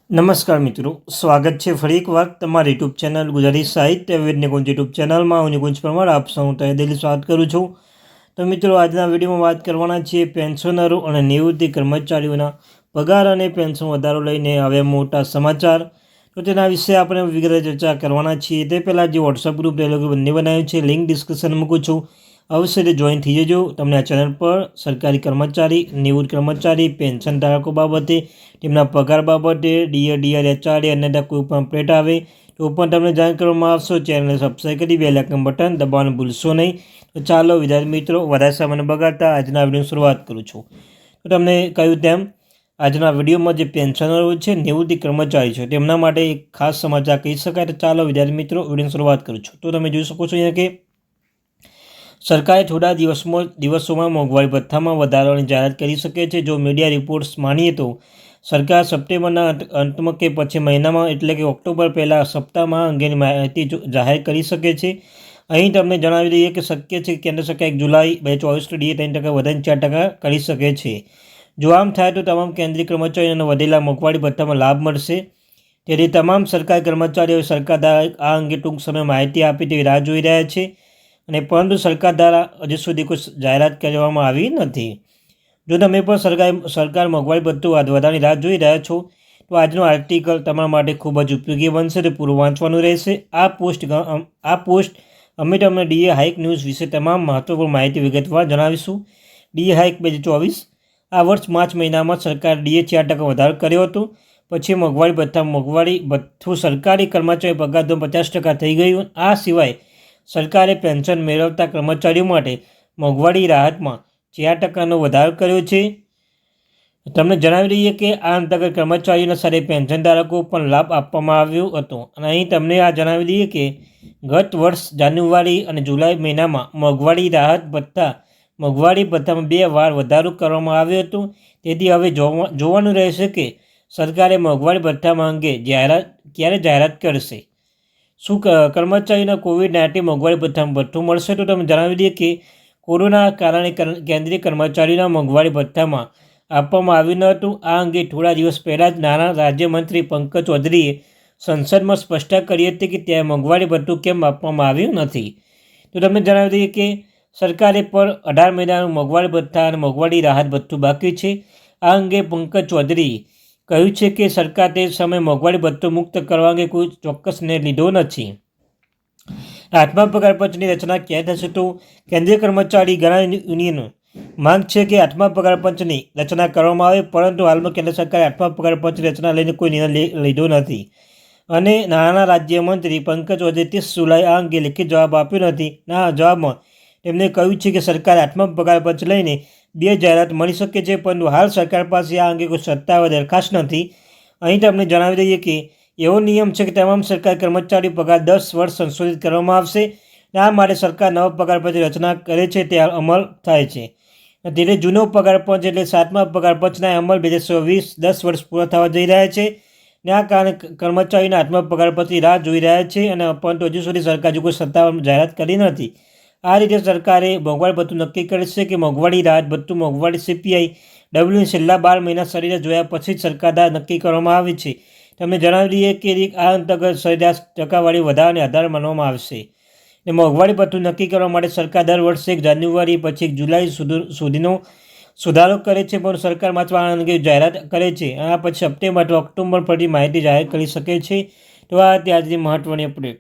નમસ્કાર મિત્રો, સ્વાગત છે ફરી એકવાર તમારી યુટ્યુબ ચેનલ ગુજરાતી સાહિત્ય વિદ નિકુંજ યુટ્યુબ ચેનલમાં. હું નિકુંજ પરમાર આપ સૌનું તહે દિલથી સ્વાગત કરું છું. તો મિત્રો, આજના વિડીયોમાં વાત કરવાના છીએ પેન્શનરો અને નિવૃત્તિ કર્મચારીઓના પગાર અને પેન્શન વધારો લઈને આવ્યા મોટા સમાચાર. તો તેના વિશે આપણે વિગતે ચર્ચા કરવાના છીએ. તે પહેલાં જે વોટ્સઅપ ગ્રુપ ટેલિગ્રામ બંને બનાવ્યું છે, લિંક ડિસ્ક્રિપ્શન મૂકું છું, અવશ્ય જોઈન થઈ જજો. તમને આ ચેનલ પર સરકારી કર્મચારી, નિવૃત્ત કર્મચારી, પેન્શન ધારકો બાબતે, તેમના પગાર બાબતે, ડીઆર, એચઆરએ અને કોઈ પણ અપડેટ આવે તો પણ તમને જાણ કરવામાં આવશે. ચેનલને સબસ્ક્રાઈબ કરી બેલ આઇકન બટન દબાવવાનું ભૂલશો નહીં. તો ચાલો વિદ્યાર્થી મિત્રો, વધારે સમય બગાડતા આજના વિડીયોની શરૂઆત કરું છું. તો તમને કહ્યું તેમ, આજના વિડીયોમાં જે પેન્શનરો છે, નિવૃત્તિ કર્મચારી છે, તેમના માટે એક ખાસ સમાચાર કહી શકાય. તો ચાલો વિદ્યાર્થી મિત્રો, વિડીયોની શરૂઆત કરું છું. તો તમે જોઈ શકો છો અહીંયા કે સરકારે થોડા દિવસોમાં મોંઘવારી ભથ્થામાં વધારવાની જાહેરાત કરી શકે છે. જો મીડિયા રિપોર્ટ્સ માનીએ તો સરકાર સપ્ટેમ્બરના અંતમાં કે પછી મહિનામાં એટલે કે ઓક્ટોબર પહેલા સપ્તાહમાં અંગેની માહિતી જાહેર કરી શકે છે. અહીં તમને જણાવી દઈએ કે શક્ય છે કે કેન્દ્ર સરકાર 1 જુલાઈ 2024 ડીએ 3% વધારીને 4% કરી શકે છે. જો આમ થાય તો તમામ કેન્દ્રીય કર્મચારીઓને વધેલા મોંઘવારી ભથ્થામાં લાભ મળશે. તેથી તમામ સરકારી કર્મચારીઓ સરકાર દ્વારા આ અંગે ટૂંક સમયમાં માહિતી આપે તેવી રાહ જોઈ રહ્યા છે. અને પરંતુ સરકાર દ્વારા હજુ સુધી કોઈ જાહેરાત કરવામાં આવી નથી. જો તમે પણ સરકાર મોંઘવારી ભથ્થું વધારવાની રાહ જોઈ રહ્યા છો તો આજનો આર્ટિકલ તમારા માટે ખૂબ જ ઉપયોગી બનશે. તો પૂરું વાંચવાનું રહેશે. આ પોસ્ટ અમે તમને ડીએ હાઇક ન્યૂઝ વિશે તમામ મહત્વપૂર્ણ માહિતી વિગતવાર જણાવીશું. ડીએ હાઇક 2024 આ વર્ષ માર્ચ મહિનામાં સરકાર ડીએ 4% વધારો કર્યો હતો. પછી મોંઘવારી ભથ્થું સરકારી કર્મચારી પગાર ધોરણ 50% થઈ ગયું. આ સિવાય સરકારે પેન્શન મેળવતા કર્મચારીઓ માટે મોંઘવારી રાહતમાં 4%નો વધારો કર્યો છે. તમને જણાવી દઈએ કે આ અંતર્ગત કર્મચારીઓના સાથે પેન્શન ધારકો પણ લાભ આપવામાં આવ્યો હતો. અને અહીં તમને આ જણાવી દઈએ કે ગત વર્ષ જાન્યુઆરી અને જુલાઈ મહિનામાં મોંઘવારી ભથ્થામાં 2 વાર વધારો કરવામાં આવ્યો હતો. તેથી હવે જોવાનું રહેશે કે સરકારે મોંઘવારી ભથ્થામાં અંગે ક્યારે જાહેરાત કરશે. શું કર્મચારીઓના કોવિડ-19 મોંઘવારી ભથ્થામાં ભથ્થું મળશે? તો તમે જણાવી દઈએ કે કોરોના કારણે કેન્દ્રીય કર્મચારીઓના મોંઘવારી ભથ્થામાં આપવામાં આવ્યું ન હતું. આ અંગે થોડા દિવસ પહેલાં જ નાણાં રાજ્યમંત્રી પંકજ ચૌધરીએ સંસદમાં સ્પષ્ટતા કરી હતી કે ત્યાં મોંઘવારી ભથ્થું કેમ આપવામાં આવ્યું નથી. તો તમને જણાવી દઈએ કે સરકારે પર 18 મહિનાનું મોંઘવારી ભથ્થા અને મોંઘવારી રાહત ભથ્થું બાકી છે. આ અંગે પંકજ ચૌધરીએ કહ્યું છે કે સરકાર તે સમયે મોંઘવારી ભથ્થું મુક્ત કરવા અંગે કોઈ ચોક્કસ નિર્ણય લીધો નથી. આઠમા પગાર પંચની રચના ક્યારે થશે? તો કેન્દ્રીય કર્મચારી ઘણા યુનિયનો માંગ છે કે આઠમા પગાર પંચની રચના કરવામાં આવે, પરંતુ હાલમાં કેન્દ્ર સરકારે આઠમા પગાર પંચની રચના લઈને કોઈ નિર્ણય લીધો નથી. અને નાણાં રાજ્યમંત્રી પંકજ ચૌધરીએ 30 જુલાઈ આ અંગે લિખિત જવાબ આપ્યો નથી. આ જવાબમાં તેમણે કહ્યું છે કે સરકારે આઠમા પગાર પંચ લઈને 2 જાહેરાત મળી શકે છે, પરંતુ હાલ સરકાર પાસે આ અંગે કોઈ સત્તાવાર દરખાસ્ત નથી. અહીં તમને જણાવી દઈએ કે એવો નિયમ છે કે તમામ સરકારી કર્મચારી પગાર 10 વર્ષ સંશોધિત કરવામાં આવશે. આ માટે સરકાર નવા પગાર પંચની રચના કરે છે તે અમલ થાય છે. એટલે જૂનો પગાર પંચ એટલે 7મા પગાર પંચના અમલ 2020 10 વર્ષ પૂરા થવા જઈ રહ્યા છે. ને આ કારણે કર્મચારીઓના આઠમા પગાર પંચની રાહ જોઈ રહ્યા છે. અને પરંતુ હજુ સુધી સરકાર કોઈ સત્તાવાર જાહેરાત કરી નથી. આ રીતે સરકારે મોંઘવારી ભથ્થું નક્કી કરશે કે મોંઘવારી રાહત ભથ્થું મોંઘવારી CPI ડબલ્યુની છેલ્લા 12 મહિના સરેરાશ જોયા પછી જ સરકાર દ્વારા નક્કી કરવામાં આવે છે. તમને જણાવી દઈએ કે આ અંતર્ગત સરેરાશ ટકાવારી વધારાને આધાર માનવામાં આવશે. અને મોંઘવારી ભથ્થું નક્કી કરવા માટે સરકાર દર વર્ષે 1 જાન્યુઆરી પછી 1 જુલાઈ સુધીનો સુધારો કરે છે, પણ સરકાર માત્ર આ અંગે જાહેરાત કરે છે. આ પછી સપ્ટેમ્બર અથવા ઓક્ટોબર પછી માહિતી જાહેર કરી શકે છે. તો આ હતી આજની મહત્વની અપડેટ.